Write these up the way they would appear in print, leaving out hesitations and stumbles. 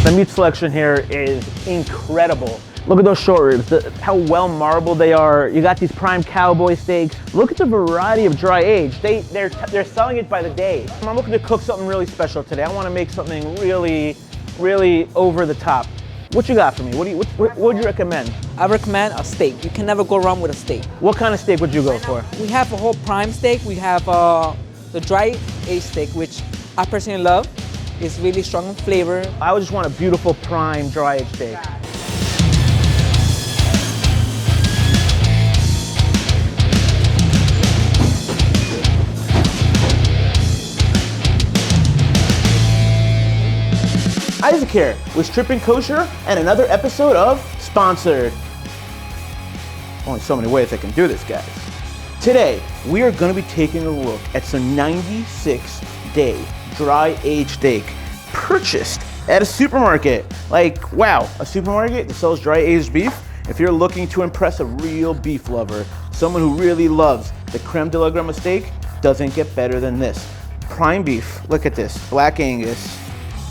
The meat selection here is incredible. Look at those short ribs, how well marbled they are. You got these prime cowboy steaks. Look at the variety of dry age. They're selling it by the day. I'm looking to cook something really special today. I want to make something really, really over the top. What you got for me? What would you recommend? I recommend a steak. You can never go wrong with a steak. What kind of steak would you go for? We have a whole prime steak. We have the dry aged steak, which I personally love. It's really strong in flavor. I would just want a beautiful prime dry aged steak. Isaac here with Stripping Kosher and another episode of Sponsored. Only so many ways I can do this, guys. Today, we are going to be taking a look at some 96-day dry aged steak purchased at a supermarket. Like, wow, a supermarket that sells dry aged beef? If you're looking to impress a real beef lover, someone who really loves the creme de la creme steak, doesn't get better than this. Prime beef, look at this, Black Angus,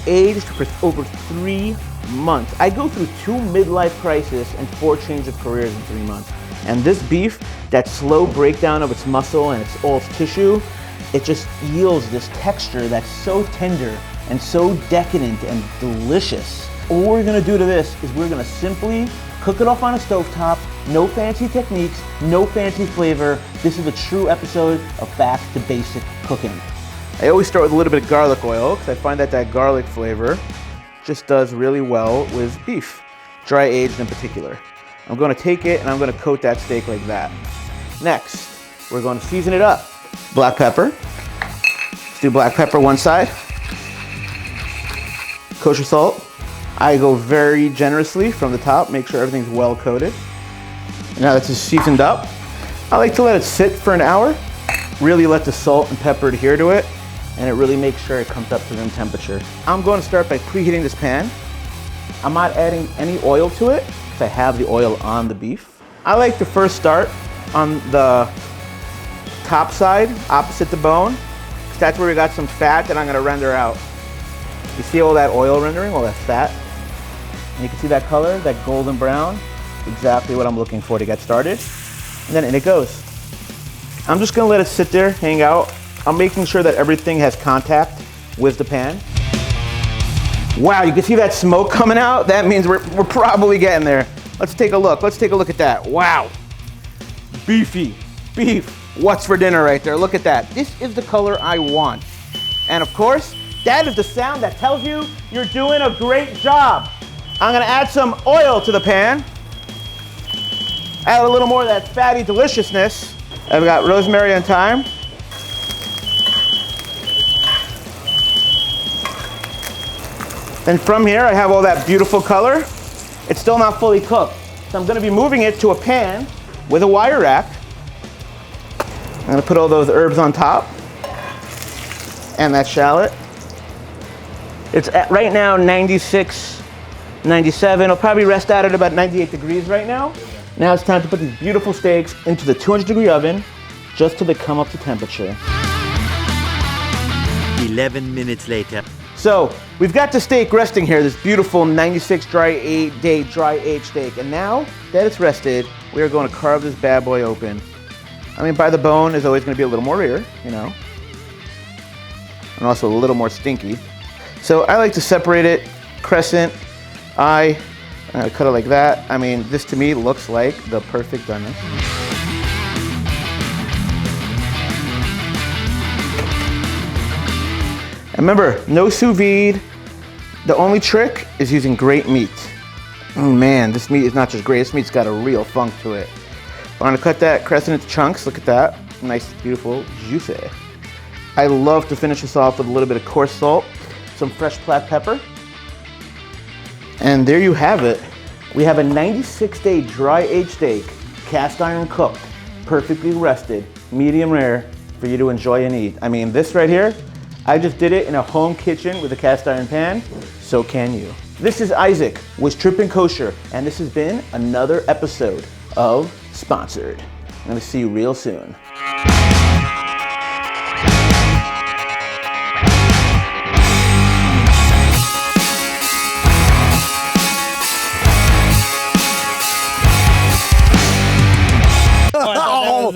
aged for over 3 months. I go through 2 midlife crises and 4 change of careers in 3 months. And this beef, that slow breakdown of its muscle and all its tissue, it just yields this texture that's so tender and so decadent and delicious. All we're gonna do to this is we're gonna simply cook it off on a stovetop, no fancy techniques, no fancy flavor. This is a true episode of back to basic cooking. I always start with a little bit of garlic oil because I find that garlic flavor just does really well with beef, dry aged in particular. I'm going to take it and I'm going to coat that steak like that. Next, we're going to season it up. Black pepper. Let's do black pepper one side. Kosher salt. I go very generously from the top, make sure everything's well coated. Now that it's seasoned up, I like to let it sit for an hour. Really let the salt and pepper adhere to it, and it really makes sure it comes up to room temperature. I'm going to start by preheating this pan. I'm not adding any oil to it because I have the oil on the beef. I like to first start on the top side, opposite the bone, because that's where we got some fat that I'm going to render out. You see all that oil rendering, all that fat? And you can see that color, that golden brown, exactly what I'm looking for to get started. And then in it goes. I'm just gonna let it sit there, hang out. I'm making sure that everything has contact with the pan. Wow, you can see that smoke coming out? That means we're probably getting there. Let's take a look. Let's take a look at that. Wow. Beefy. Beef. What's for dinner right there? Look at that. This is the color I want. And of course, that is the sound that tells you you're doing a great job. I'm gonna add some oil to the pan. Add a little more of that fatty deliciousness. I've got rosemary and thyme. Then from here, I have all that beautiful color. It's still not fully cooked. So I'm gonna be moving it to a pan with a wire rack. I'm gonna put all those herbs on top and that shallot. It's at right now 96, 97. It'll probably rest out at about 98 degrees right now. Now it's time to put these beautiful steaks into the 200-degree oven just till they come up to temperature. 11 minutes later. So we've got the steak resting here, this beautiful 96 day dry aged steak. And now that it's rested, we are going to carve this bad boy open. I mean, by the bone is always going to be a little more rare, you know, and also a little more stinky. So I like to separate it, crescent, eye. I'm gonna cut it like that. I mean, this to me looks like the perfect onion. And remember, no sous vide. The only trick is using great meat. Oh man, this meat is not just great, this meat's got a real funk to it. I'm gonna cut that crescent into chunks, look at that. Nice, beautiful, juicy. I love to finish this off with a little bit of coarse salt, some fresh black pepper. And there you have it. We have a 96-day dry aged steak, cast iron cooked, perfectly rested, medium rare for you to enjoy and eat. I mean, this right here, I just did it in a home kitchen with a cast iron pan, so can you. This is Isaac with Stripping Kosher, and this has been another episode of Sponsored. I'm gonna see you real soon. Oh,